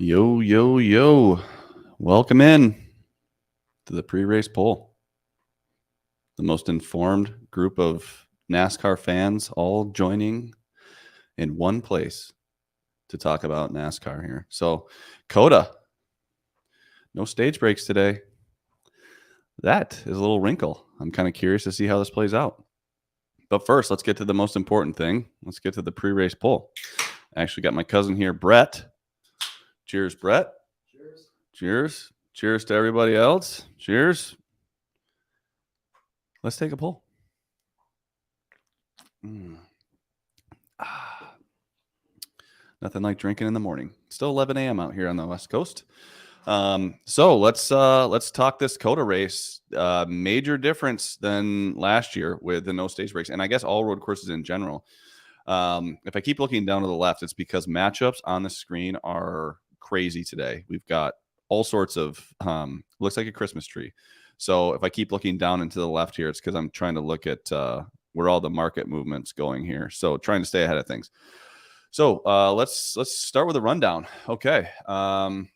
Yo, yo, yo. Welcome in to the pre-race poll. The most informed group of NASCAR fans all joining in one place to talk about NASCAR here. So, COTA, no stage breaks today. That is a little wrinkle. I'm kind of curious to see how this plays out. But first, let's get to the most important thing. Let's get to the pre-race poll. I actually got my cousin here, Brett. Cheers, Brett. Cheers. Cheers. Cheers to everybody else. Cheers. Let's take a poll. Nothing like drinking in the morning. Still 11 a.m. out here on the West Coast. So let's talk this COTA race. Major difference than last year with the no stage breaks, and I guess all road courses in general. If I keep looking down to the left, it's because matchups on the screen are crazy today. We've got all sorts of looks like a Christmas tree. So if I keep looking down and to the left here, it's because I'm trying to look at where all the market movement's going here. So trying to stay ahead of things. So let's start with a rundown. Okay. We're going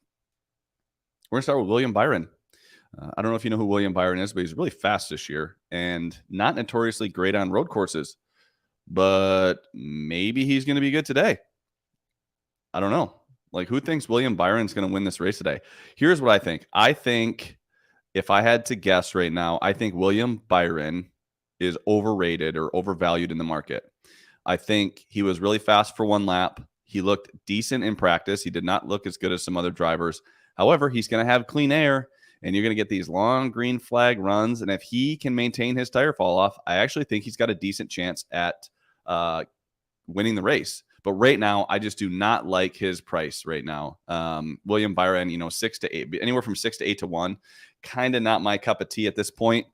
to start with William Byron. I don't know if you know who William Byron is, but he's really fast this year and not notoriously great on road courses. But maybe he's going to be good today. I don't know. Like, who thinks William Byron's going to win this race today? Here's what I think. I think if I had to guess right now, I think William Byron is overrated or overvalued in the market. I think he was really fast for one lap. He looked decent in practice. He did not look as good as some other drivers. However, he's going to have clean air, and you're going to get these long green flag runs. And if he can maintain his tire fall off, I actually think he's got a decent chance at winning the race. But right now, I just do not like his price right now. William Byron, 6 to 8, anywhere from 6 to 8 to 1. Kind of not my cup of tea at this point.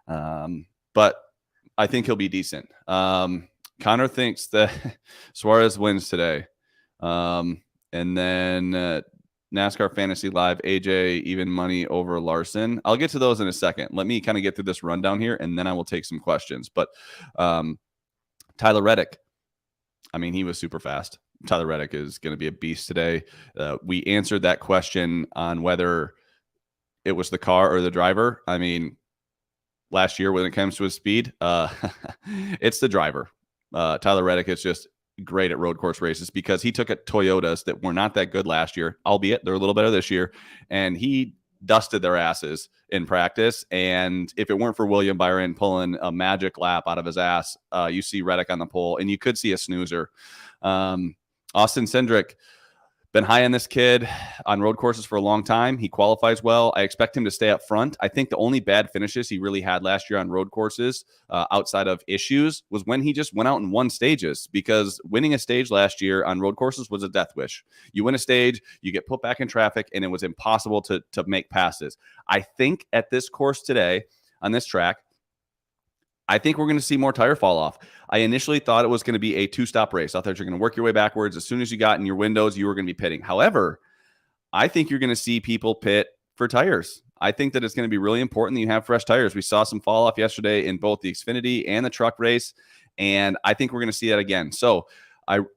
But I think he'll be decent. Connor thinks that Suarez wins today. And then NASCAR Fantasy Live, AJ, even money over Larson. I'll get to those in a second. Let me kind of get through this rundown here, and then I will take some questions. But Tyler Reddick, I mean, he was super fast. Tyler Reddick is going to be a beast today. We answered that question on whether it was the car or the driver. I mean, last year when it comes to his speed, it's the driver. Tyler Reddick is just great at road course races because he took at Toyotas that were not that good last year, albeit they're a little better this year, and he dusted their asses in practice. And if it weren't for William Byron pulling a magic lap out of his ass, you see Reddick on the pole, and you could see a snoozer. Austin Cindric, been high on this kid on road courses for a long time. He qualifies well. I expect him to stay up front. I think the only bad finishes he really had last year on road courses outside of issues was when he just went out and won stages, because winning a stage last year on road courses was a death wish. You win a stage, you get put back in traffic, and it was impossible to make passes. I think at this course today, on this track, I think we're going to see more tire fall off. I initially thought it was going to be a two-stop race. I thought you're going to work your way backwards. As soon as you got in your windows, you were going to be pitting. However, I think you're going to see people pit for tires. I think that it's going to be really important that you have fresh tires. We saw some fall off yesterday in both the Xfinity and the truck race, and I think we're going to see that again. So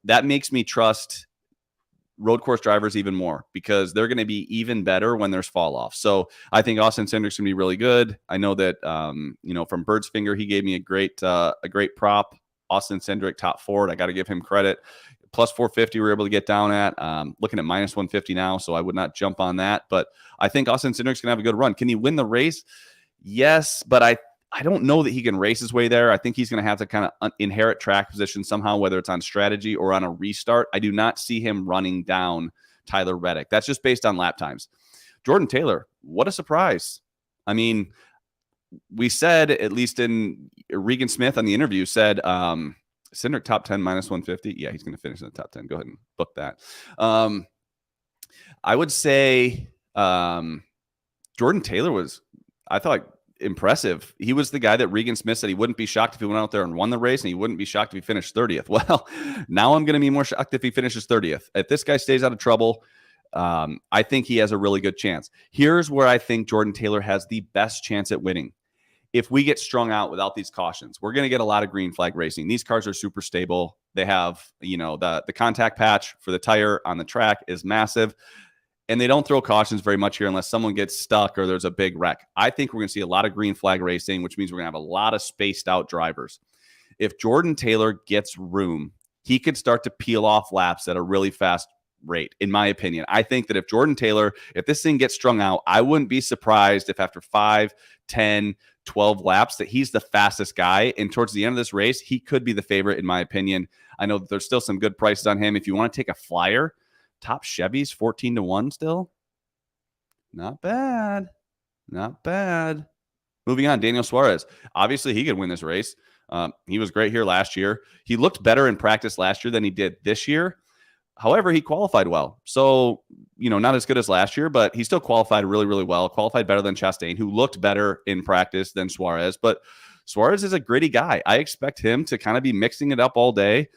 that makes me trust road course drivers even more, because they're going to be even better when there's fall off. So I think Austin Cindric's going to be really good. I know that, from Bird's Finger, he gave me a great prop. Austin Cindric, top Ford. I got to give him credit. Plus 450 we were able to get down at. Looking at minus 150 now, so I would not jump on that. But I think Austin Cindric's going to have a good run. Can he win the race? Yes, but I don't know that he can race his way there. I think he's going to have to kind of inherit track position somehow, whether it's on strategy or on a restart. I do not see him running down Tyler Reddick. That's just based on lap times. Jordan Taylor, what a surprise. I mean, we said, at least in Regan Smith on the interview, said Cindric top 10 minus 150. Yeah, he's going to finish in the top 10. Go ahead and book that. I would say Jordan Taylor was, I thought, impressive. He was the guy that Regan Smith said he wouldn't be shocked if he went out there and won the race, and he wouldn't be shocked if he finished 30th. Well, now I'm going to be more shocked if he finishes 30th. If this guy stays out of trouble, I think he has a really good chance. Here's where I think Jordan Taylor has the best chance at winning. If we get strung out without these cautions, we're going to get a lot of green flag racing. These cars are super stable. They have, the contact patch for the tire on the track is massive. and they don't throw cautions very much here unless someone gets stuck or there's a big wreck. I think we're going to see a lot of green flag racing, which means we're going to have a lot of spaced out drivers. If Jordan Taylor gets room, he could start to peel off laps at a really fast rate, in my opinion. I think that if Jordan Taylor, if this thing gets strung out, I wouldn't be surprised if after 5, 10, 12 laps that he's the fastest guy. And towards the end of this race, he could be the favorite, in my opinion. I know that there's still some good prices on him. If you want to take a flyer, top Chevy's 14-1 still. Not bad. Not bad. Moving on, Daniel Suarez. Obviously, he could win this race. He was great here last year. He looked better in practice last year than he did this year. However, he qualified well. So, not as good as last year, but he still qualified really, really well. Qualified better than Chastain, who looked better in practice than Suarez. But Suarez is a gritty guy. I expect him to kind of be mixing it up all day.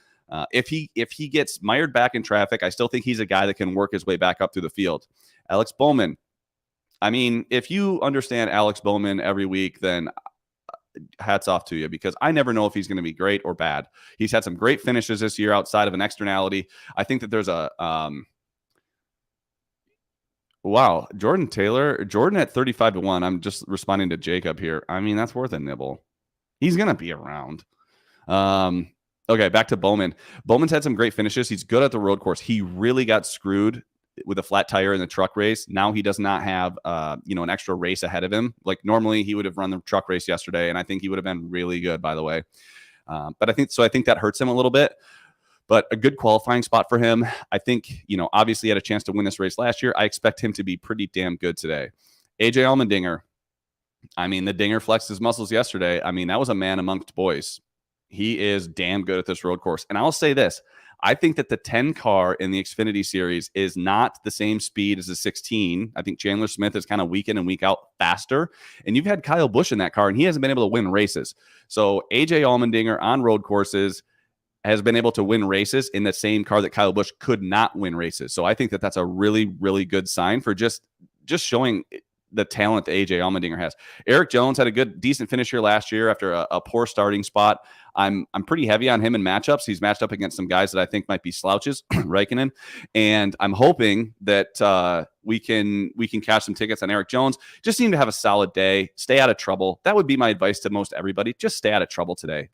If he gets mired back in traffic, I still think he's a guy that can work his way back up through the field. Alex Bowman. I mean, if you understand Alex Bowman every week, then hats off to you, because I never know if he's going to be great or bad. He's had some great finishes this year outside of an externality. I think that there's a wow, Jordan at 35-1. I'm just responding to Jacob here. I mean, that's worth a nibble. He's going to be around. Okay, back to Bowman. Bowman's had some great finishes. He's good at the road course. He really got screwed with a flat tire in the truck race. Now he does not have, an extra race ahead of him. Like normally he would have run the truck race yesterday, and I think he would have been really good, by the way. But I think that hurts him a little bit, but a good qualifying spot for him. I think, obviously he had a chance to win this race last year. I expect him to be pretty damn good today. AJ Allmendinger. I mean, the Dinger flexed his muscles yesterday. I mean, that was a man amongst boys. He is damn good at this road course. And I'll say this. I think that the 10 car in the Xfinity series is not the same speed as the 16. I think Chandler Smith is kind of week in and week out faster. And you've had Kyle Busch in that car, and he hasn't been able to win races. So AJ Allmendinger on road courses has been able to win races in the same car that Kyle Busch could not win races. So I think that that's a really, really good sign for just showing the talent that AJ Allmendinger has. Eric Jones had a decent finish here last year after a poor starting spot. I'm pretty heavy on him in matchups. He's matched up against some guys that I think might be slouches, Raikkonen, and I'm hoping that we can cash some tickets on Eric Jones. Just seem to have a solid day. Stay out of trouble. That would be my advice to most everybody. Just stay out of trouble today.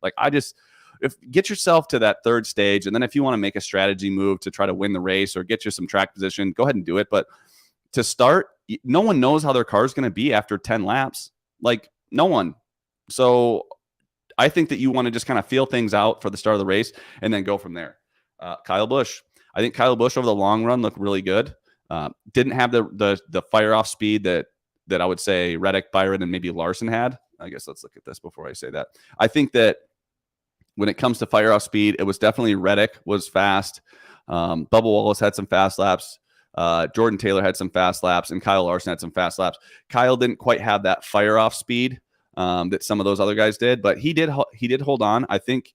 Get yourself to that third stage, and then if you want to make a strategy move to try to win the race or get you some track position, go ahead and do it. But to start, no one knows how their car is going to be after 10 laps. Like, no one. So I think that you want to just kind of feel things out for the start of the race and then go from there. Kyle Busch. I think Kyle Busch over the long run looked really good. Didn't have the fire off speed that I would say Reddick, Byron, and maybe Larson had. I guess let's look at this before I say that. I think that when it comes to fire off speed, it was definitely Reddick was fast. Bubba Wallace had some fast laps. Jordan Taylor had some fast laps, and Kyle Larson had some fast laps. Kyle didn't quite have that fire off speed that some of those other guys did, but he did hold on. I think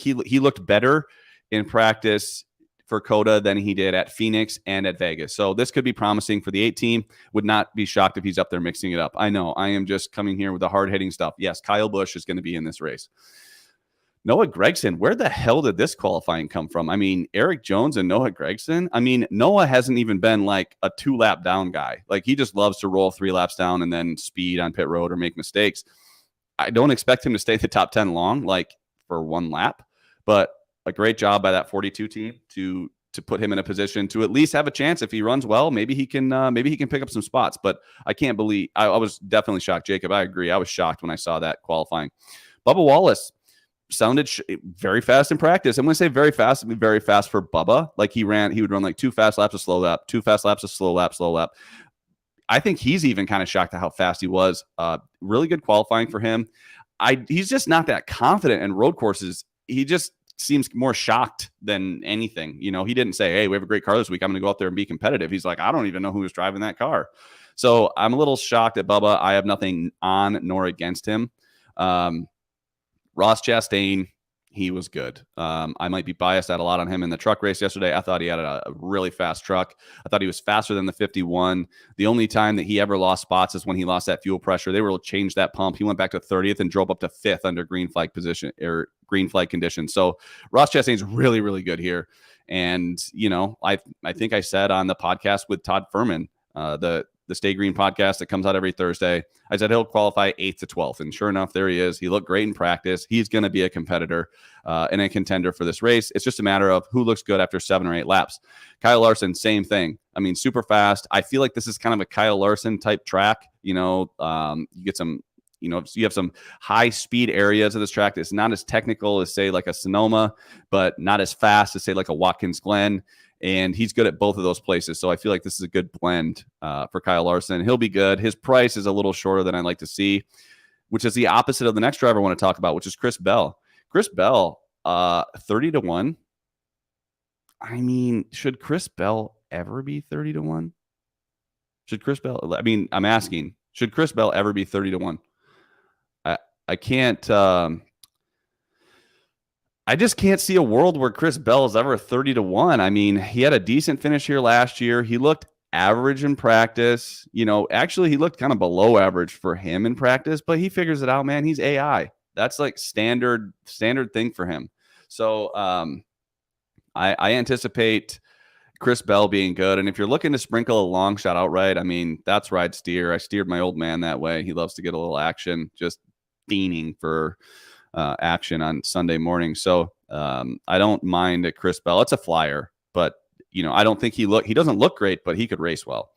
he looked better in practice for COTA than he did at Phoenix and at Vegas. So this could be promising for the 8 team. Would not be shocked if he's up there mixing it up. I know I am just coming here with the hard hitting stuff. Yes, Kyle Busch is going to be in this race. Noah Gragson, where the hell did this qualifying come from? I mean, Eric Jones and Noah Gragson. I mean, Noah hasn't even been like a 2-lap down guy. Like, he just loves to roll 3 laps down and then speed on pit road or make mistakes. I don't expect him to stay the top 10 long, like for 1 lap, but a great job by that 42 team to put him in a position to at least have a chance. If he runs well, maybe he can pick up some spots. But I can't believe I was definitely shocked. Jacob, I agree. I was shocked when I saw that qualifying. Bubba Wallace sounded very fast in practice. And when I say very fast, I mean very fast for Bubba. Like he would run like 2 fast laps, a slow lap, 2 fast laps, a slow lap, slow lap. I think he's even kind of shocked at how fast he was. Really good qualifying for him. He's just not that confident in road courses. He just seems more shocked than anything. He didn't say, hey, we have a great car this week, I'm going to go out there and be competitive. He's like, I don't even know who was driving that car. So I'm a little shocked at Bubba. I have nothing on nor against him. Ross Chastain, he was good. I might be biased at a lot on him in the truck race yesterday. I thought he had a really fast truck. I thought he was faster than the 51. The only time that he ever lost spots is when he lost that fuel pressure. They were able to change that pump. He went back to 30th and drove up to 5th under green flag position or green flag conditions. So Ross Chastain's really, really good here. And, I think I said on the podcast with Todd Furman, the Stay Green podcast that comes out every Thursday, I said he'll qualify 8th to 12th. And sure enough, there he is. He looked great in practice. He's going to be a competitor and a contender for this race. It's just a matter of who looks good after 7 or 8 laps. Kyle Larson, same thing. I mean, super fast. I feel like this is kind of a Kyle Larson type track. You get some, you have some high speed areas of this track. It's not as technical as, say, like a Sonoma, but not as fast as, say, like a Watkins Glen. And he's good at both of those places. So I feel like this is a good blend for Kyle Larson. He'll be good. His price is a little shorter than I'd like to see, which is the opposite of the next driver I want to talk about, which is Chris Bell. Chris Bell, 30 to 1. I mean, should Chris Bell ever be 30 to 1? I'm asking, should Chris Bell ever be 30 to 1? I can't. I just can't see a world where Chris Bell is ever 30 to 1. I mean, he had a decent finish here last year. He looked average in practice. Actually, he looked kind of below average for him in practice, but he figures it out, man. He's AI. That's like standard thing for him. So I anticipate Chris Bell being good. And if you're looking to sprinkle a long shot outright, I mean, that's where I'd steer. I steered my old man that way. He loves to get a little action, just fiending for action on Sunday morning. So I don't mind a Chris Bell. It's a flyer, but I don't think he doesn't look great, but he could race well.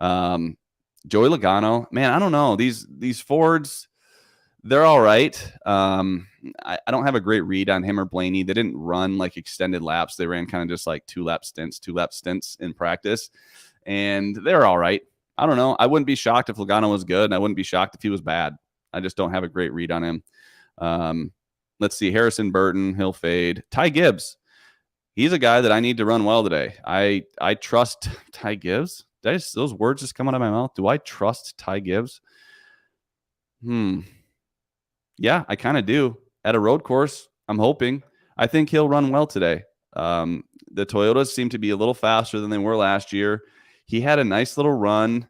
Joey Logano, man, I don't know. These Fords, they're all right. I don't have a great read on him or Blaney. They didn't run like extended laps. They ran kind of just like 2-lap stints in practice, and they're all right. I don't know. I wouldn't be shocked if Logano was good, and I wouldn't be shocked if he was bad. I just don't have a great read on him. Let's see. Harrison Burton, he'll fade. Ty Gibbs, he's a guy that I need to run well today. I trust Ty Gibbs. Those words just come out of my mouth. Do I trust Ty Gibbs? Yeah, I kind of do. At a road course, I'm hoping. I think he'll run well today. The Toyotas seem to be a little faster than they were last year. He had a nice little run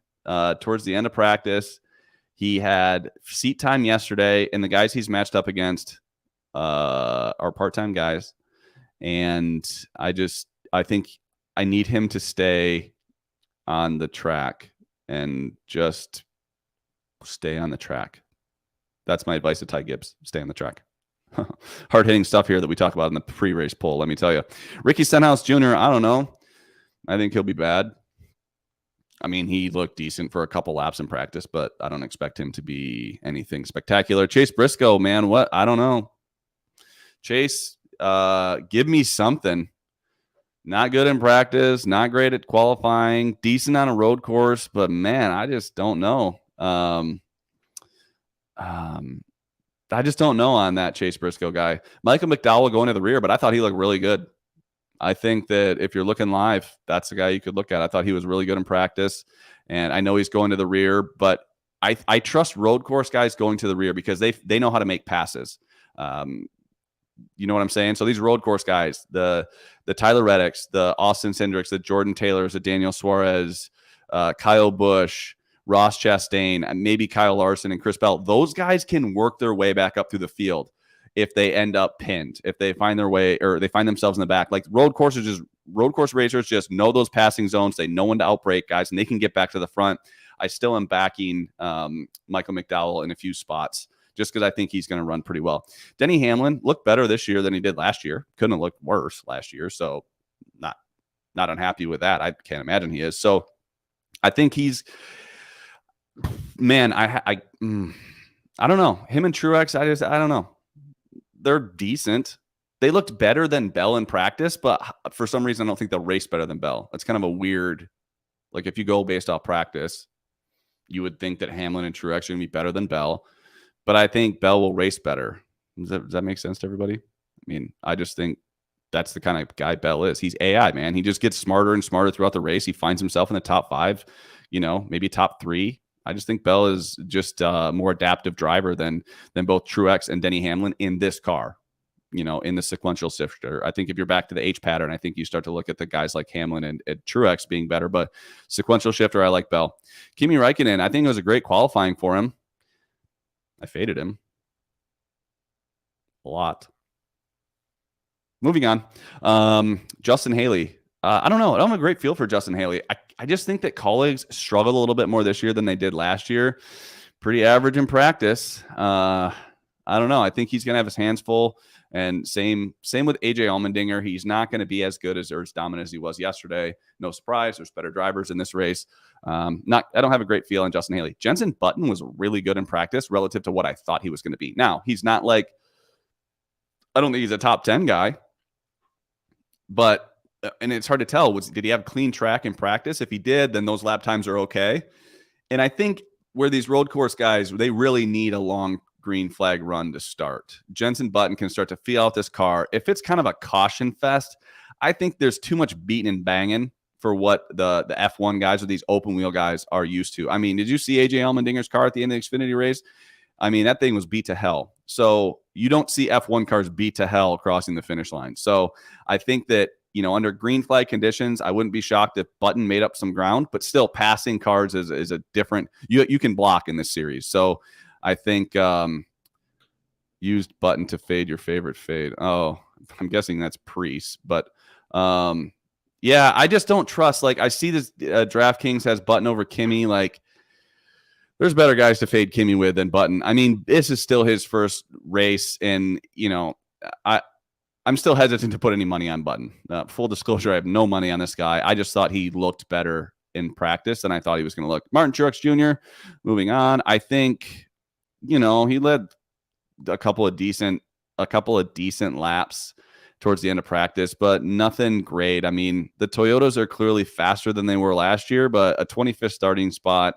towards the end of practice. He had seat time yesterday, and the guys he's matched up against are part-time guys. And I think I need him to stay on the track and just stay on the track. That's my advice to Ty Gibbs. Stay on the track. Hard-hitting stuff here that we talk about in the pre-race poll, let me tell you. Ricky Stenhouse Jr., I don't know. I think he'll be bad. I mean, he looked decent for a couple laps in practice, but I don't expect him to be anything spectacular. Chase Briscoe, man, what? I don't know. Chase, give me something. Not good in practice, not great at qualifying, decent on a road course, but man, I just don't know. I just don't know on that Chase Briscoe guy. Michael McDowell going to the rear, but I thought he looked really good. I think that if you're looking live, that's the guy you could look at. I thought he was really good in practice, and I know he's going to the rear, but I trust road course guys going to the rear because they know how to make passes. You know what I'm saying? So these road course guys, the Tyler Reddicks, the Austin Cindricks, the Jordan Taylors, the Daniel Suarez, Kyle Busch, Ross Chastain, and maybe Kyle Larson and Chris Bell, those guys can work their way back up through the field if they end up pinned, if they find their way or they find themselves in the back. Like road course racers just know those passing zones. They know when to outbrake guys, and they can get back to the front. I still am backing Michael McDowell in a few spots just because I think he's going to run pretty well. Denny Hamlin looked better this year than he did last year. Couldn't have looked worse last year, so not unhappy with that. I can't imagine he is. So I think he's – man, I don't know. Him and Truex, I don't know. They're decent. They looked better than Bell in practice, but for some reason, I don't think they'll race better than Bell. That's kind of a weird, like if you go based off practice, you would think that Hamlin and Truex are going to be better than Bell, but I think Bell will race better. Does that make sense to everybody? I mean, I just think that's the kind of guy Bell is. He's AI, man. He just gets smarter and smarter throughout the race. He finds himself in the top 5, maybe top 3. I just think Bell is just a more adaptive driver than both Truex and Denny Hamlin in this car, in the sequential shifter. I think if you're back to the H pattern, I think you start to look at the guys like Hamlin and Truex being better, but sequential shifter, I like Bell. Kimi Räikkönen, I think it was a great qualifying for him. I faded him a lot. Moving on. Justin Haley. I don't know. I don't have a great feel for Justin Haley. I just think that colleagues struggled a little bit more this year than they did last year. Pretty average in practice. I don't know. I think he's going to have his hands full. And same with AJ Allmendinger. He's not going to be as good or as dominant as he was yesterday. No surprise. There's better drivers in this race. I don't have a great feel on Justin Haley. Jenson Button was really good in practice relative to what I thought he was going to be. Now, he's not like, I don't think he's a top 10 guy, but, and it's hard to tell, did he have clean track in practice? If he did, then those lap times are okay. And I think where these road course guys, they really need a long green flag run to start. Jenson Button can start to feel out this car. If it's kind of a caution fest, I think there's too much beating and banging for what the F1 guys or these open wheel guys are used to. I mean, did you see AJ Allmendinger's car at the end of the Xfinity race? I mean, that thing was beat to hell. So you don't see F1 cars beat to hell crossing the finish line. So I think that, under green flag conditions, I wouldn't be shocked if Button made up some ground, but still passing cars is a different, you can block in this series. So I think used Button to fade your favorite fade. Oh, I'm guessing that's Prix. But yeah, I just don't trust. Like, I see this DraftKings has Button over Kimmy. Like, there's better guys to fade Kimmy with than Button. I mean, this is still his first race, and I'm still hesitant to put any money on Button. Full disclosure, I have no money on this guy. I just thought he looked better in practice than I thought he was going to look. Martin Truex Jr., moving on. I think, he led a couple of decent laps towards the end of practice, but nothing great. I mean, the Toyotas are clearly faster than they were last year, but a 25th starting spot,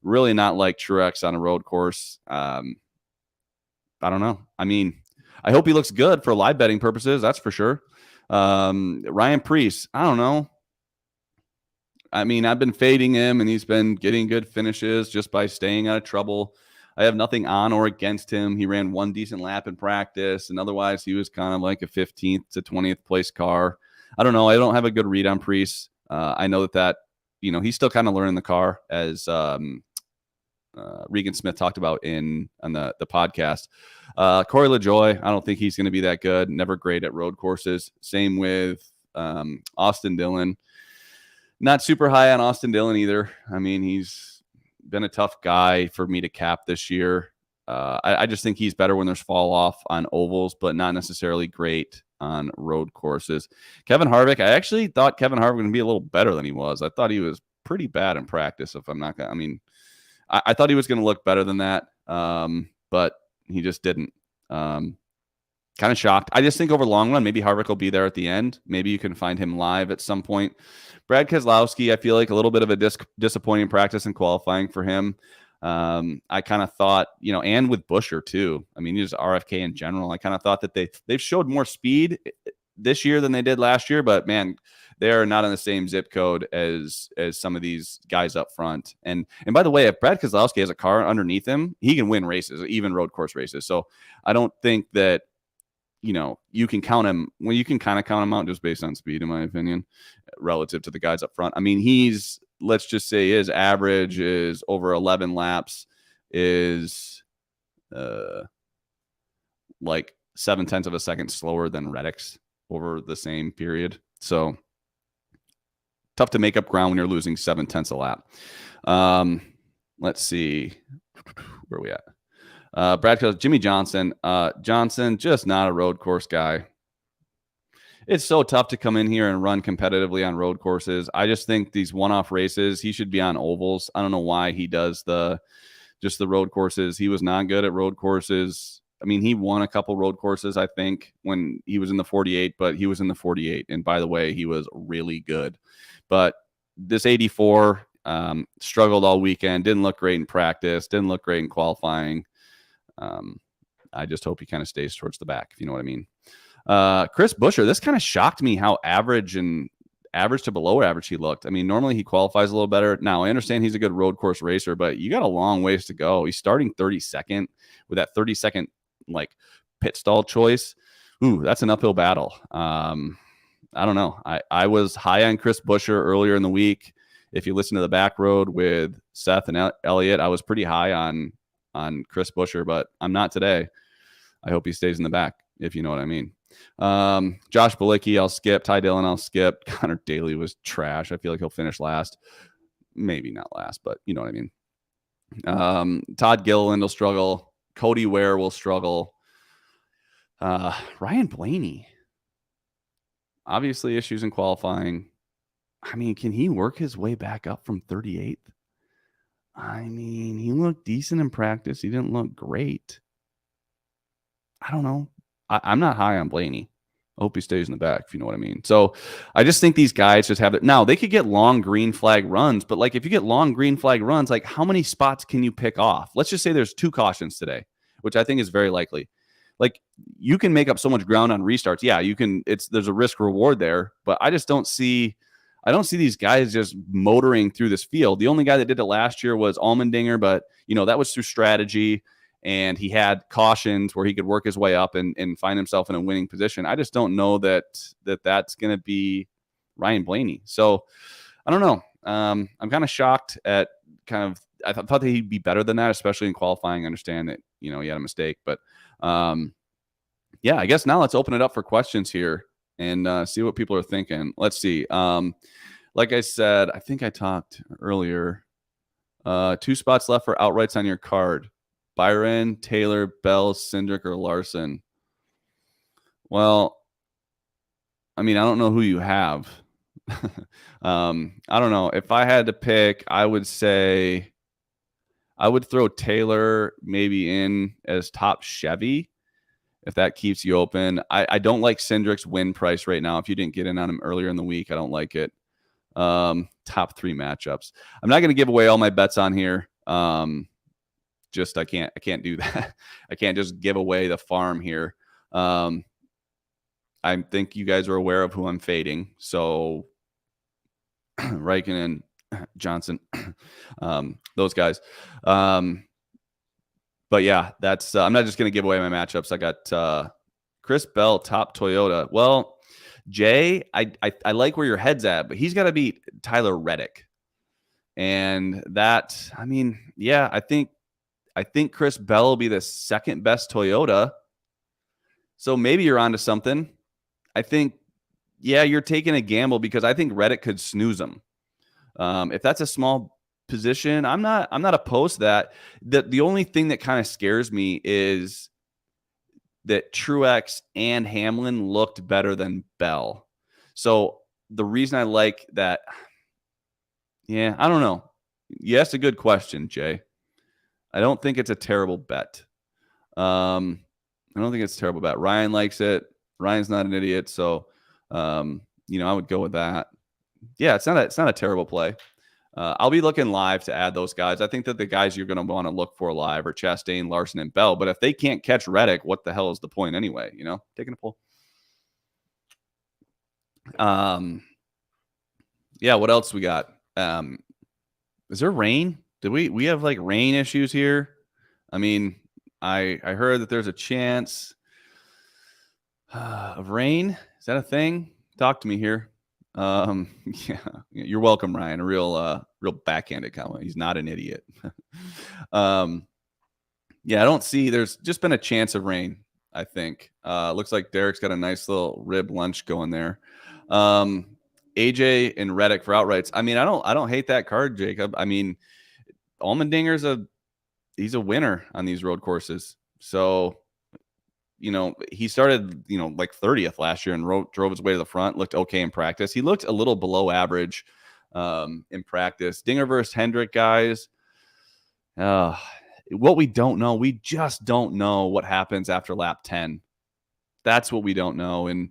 really not like Truex on a road course. I don't know. I mean, I hope he looks good for live betting purposes. That's for sure. Ryan Preece, I don't know. I mean, I've been fading him, and he's been getting good finishes just by staying out of trouble. I have nothing on or against him. He ran one decent lap in practice, and otherwise he was kind of like a 15th to 20th place car. I don't know. I don't have a good read on Preece. I know that he's still kind of learning the car, as Regan Smith talked about on the podcast. Corey LaJoie, I don't think he's going to be that good. Never great at road courses. Same with Austin Dillon. Not super high on Austin Dillon either. I mean, he's been a tough guy for me to cap this year. I just think he's better when there's fall off on ovals, but not necessarily great on road courses. Kevin Harvick, I actually thought Kevin Harvick would be a little better than he was. I thought he was pretty bad in practice. If I'm not, I thought he was going to look better than that, but he just didn't. Kind of shocked. I just think over the long run, maybe Harvick will be there at the end. Maybe you can find him live at some point. Brad Keselowski, I feel like a little bit of a disappointing practice in qualifying for him. I kind of thought, and with Buescher too. I mean, just RFK in general. I kind of thought that they've showed more speed this year than they did last year, but man, they are not in the same zip code as some of these guys up front. And by the way, if Brad Keselowski has a car underneath him, he can win races, even road course races. So I don't think that, you can count him. Well, you can kind of count him out just based on speed, in my opinion, relative to the guys up front. I mean, let's just say his average is over 11 laps is like 0.7 of a second slower than Reddick's over the same period. So tough to make up ground when you're losing 0.7 a lap. Let's see. Where are we at? Jimmy Johnson. Johnson, just not a road course guy. It's so tough to come in here and run competitively on road courses. I just think these one-off races, he should be on ovals. I don't know why he does just the road courses. He was not good at road courses. I mean, he won a couple road courses, I think, when he was in the 48, but he was in the 48. And by the way, he was really good. But this 84 struggled all weekend, didn't look great in practice, didn't look great in qualifying. I just hope he kind of stays towards the back, if you know what I mean. Chris Buescher, this kind of shocked me how average to below average he looked. I mean, normally he qualifies a little better. Now, I understand he's a good road course racer, but you got a long ways to go. He's starting 32nd with that 30-second pit stall choice. Ooh, that's an uphill battle. I don't know. I was high on Chris Buescher earlier in the week. If you listen to the back road with Seth and Elliott, I was pretty high on Chris Buescher, but I'm not today. I hope he stays in the back, if you know what I mean. Josh Bilicki, I'll skip. Ty Dillon, I'll skip. Connor Daly was trash. I feel like he'll finish last. Maybe not last, but you know what I mean. Todd Gilliland will struggle. Cody Ware will struggle. Ryan Blaney, obviously issues in qualifying. I mean, can he work his way back up from 38th? I mean, he looked decent in practice. He didn't look great. I don't know. I'm not high on Blaney. I hope he stays in the back, if you know what I mean. So I just think these guys just have it. Now, they could get long green flag runs, but like if you get long green flag runs, like how many spots can you pick off? Let's just say there's 2 cautions today, which I think is very likely. Like you can make up so much ground on restarts. Yeah, you can. There's a risk reward there, but I just don't see these guys just motoring through this field. The only guy that did it last year was Allmendinger, but that was through strategy. And he had cautions where he could work his way up and find himself in a winning position. I just don't know that's going to be Ryan Blaney. So I don't know. I'm kind of shocked at I thought that he'd be better than that, especially in qualifying. I understand that, he had a mistake, but yeah, I guess now let's open it up for questions here and see what people are thinking. Let's see. Like I said, I think I talked earlier, 2 spots left for outrights on your card. Byron, Taylor, Bell, Cindric, or Larson. Well, I mean, I don't know who you have. I don't know. If I had to pick, I would say I would throw Taylor maybe in as top Chevy, if that keeps you open. I don't like Cindric's win price right now. If you didn't get in on him earlier in the week, I don't like it. Top 3 matchups. I'm not going to give away all my bets on here. I can't do that. I can't just give away the farm here. I think you guys are aware of who I'm fading. So Raikkonen, Johnson, those guys. But yeah, that's I'm not just going to give away my matchups. I got Chris Bell, top Toyota. Well, Jay, I like where your head's at, but he's got to beat Tyler Reddick. And that, I mean, yeah, I think Chris Bell will be the second best Toyota. So maybe you're onto something. I think, yeah, you're taking a gamble because I think Reddick could snooze him. If that's a small position, I'm not opposed to that. The only thing that kind of scares me is that Truex and Hamlin looked better than Bell. So the reason I like that, yeah, I don't know. You asked a good question, Jay. I don't think it's a terrible bet. I don't think it's a terrible bet. Ryan likes it. Ryan's not an idiot, so I would go with that. Yeah, it's not a terrible play. I'll be looking live to add those guys. I think that the guys you're going to want to look for live are Chastain, Larson, and Bell. But if they can't catch Reddick, what the hell is the point anyway? Taking a pull. Yeah. What else we got? Is there rain? Did we have like rain issues here? I mean, I heard that there's a chance of rain. Is that a thing? Talk to me here. Yeah, you're welcome, Ryan. A real backhanded comment. He's not an idiot. Yeah, I don't see. There's just been a chance of rain. I think. Looks like Derek's got a nice little rib lunch going there. AJ and Reddick for outrights. I mean, I don't hate that card, Jacob. I mean, Allmendinger's he's a winner on these road courses. So, he started, like 30th last year and drove his way to the front, looked okay in practice. He looked a little below average in practice. Dinger versus Hendrick, guys. What we don't know, we just don't know what happens after lap 10. That's what we don't know. And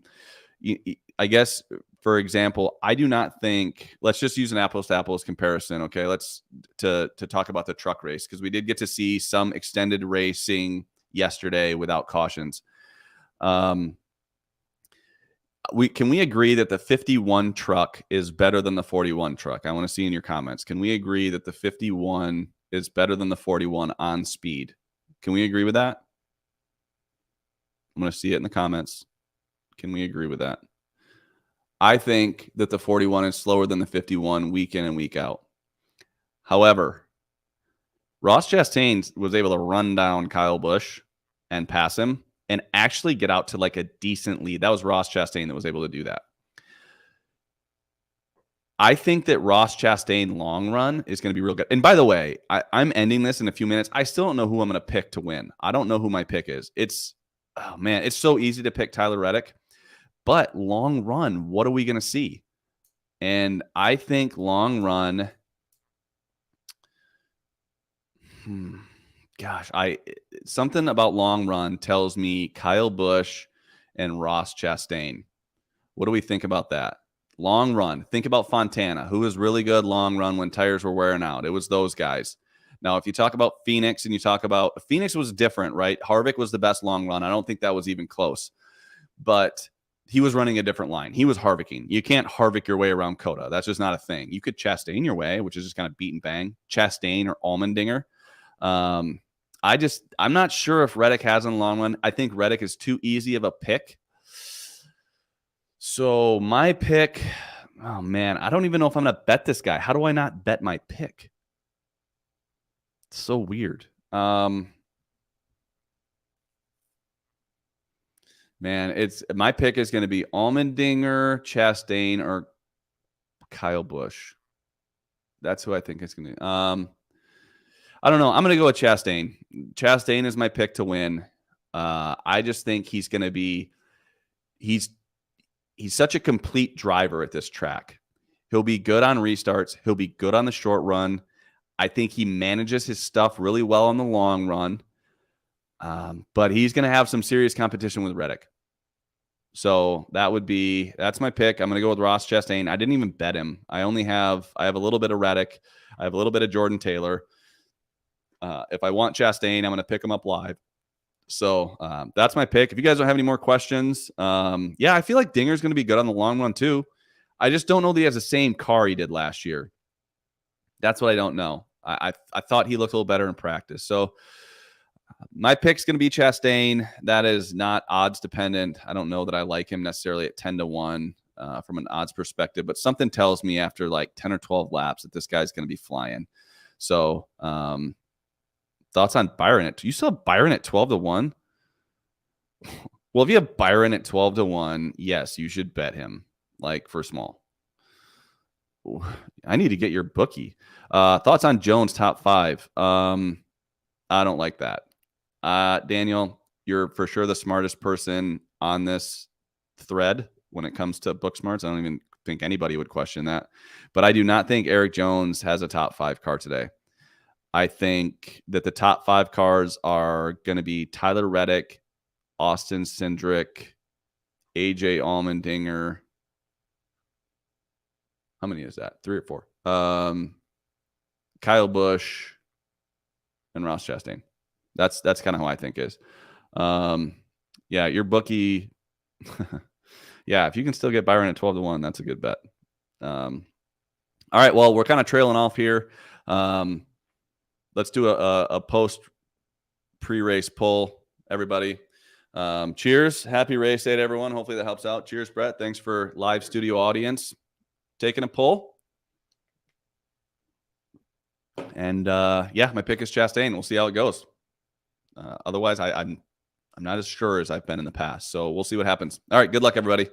I guess, for example, I do not think, let's just use an apples to apples comparison. Okay. Let's to talk about the truck race, because we did get to see some extended racing yesterday without cautions. Can we agree that the 51 truck is better than the 41 truck? I want to see in your comments. Can we agree that the 51 is better than the 41 on speed? Can we agree with that? I'm going to see it in the comments. Can we agree with that? I think that the 41 is slower than the 51 week in and week out. However, Ross Chastain was able to run down Kyle Busch and pass him and actually get out to like a decent lead. That was Ross Chastain that was able to do that. I think that Ross Chastain long run is going to be real good. And by the way, I'm ending this in a few minutes. I still don't know who I'm going to pick to win. I don't know who my pick is. Oh man, it's so easy to pick Tyler Reddick. But long run, what are we going to see? And I think long run, something about long run tells me Kyle Busch and Ross Chastain. What do we think about that? Long run. Think about Fontana, who was really good long run when tires were wearing out. It was those guys. Now, if you talk about Phoenix and you talk about Phoenix was different, right? Harvick was the best long run. I don't think that was even close. But he was running a different line. He was Harvicking. You can't Harvick your way around COTA. That's just not a thing. You could Chastain your way, which is just kind of beat and bang. Chastain or Allmendinger. I'm not sure if Reddick has in the long run. I think Reddick is too easy of a pick. So my pick, oh man, I don't even know if I'm going to bet this guy. How do I not bet my pick? It's so weird. Man, my pick is going to be Allmendinger, Chastain, or Kyle Busch. That's who I think is going to. I don't know. I'm going to go with Chastain. Chastain is my pick to win. I just think he's going to be. He's such a complete driver at this track. He'll be good on restarts. He'll be good on the short run. I think he manages his stuff really well on the long run. But he's going to have some serious competition with Reddick. So that's my pick. I'm going to go with Ross Chastain. I didn't even bet him. I have a little bit of Reddick. I have a little bit of Jordan Taylor. If I want Chastain, I'm going to pick him up live. So that's my pick. If you guys don't have any more questions, I feel like Dinger's going to be good on the long run too. I just don't know that he has the same car he did last year. That's what I don't know. I thought he looked a little better in practice. So my pick's going to be Chastain. That is not odds dependent. I don't know that I like him necessarily at 10-1 from an odds perspective, but something tells me after like 10 or 12 laps that this guy's going to be flying. So thoughts on Byron? You still have Byron at 12-1? Well, if you have Byron at 12-1, yes, you should bet him like for small. Ooh, I need to get your bookie. Thoughts on Jones top 5? I don't like that. Daniel, you're for sure the smartest person on this thread when it comes to book smarts. I don't even think anybody would question that. But I do not think Eric Jones has a top 5 car today. I think that the top 5 cars are going to be Tyler Reddick, Austin Cindric, AJ Allmendinger. How many is that? 3 or 4. Kyle Busch and Ross Chastain. That's kind of how I think is. Your bookie. Yeah, if you can still get Byron at 12-1, that's a good bet. All right, well, we're kind of trailing off here. Let's do a post pre-race poll, everybody. Cheers. Happy race day to everyone. Hopefully that helps out. Cheers, Brett. Thanks for live studio audience taking a poll. And my pick is Chastain. We'll see how it goes. Otherwise, I'm not as sure as I've been in the past. So we'll see what happens. All right. Good luck, everybody.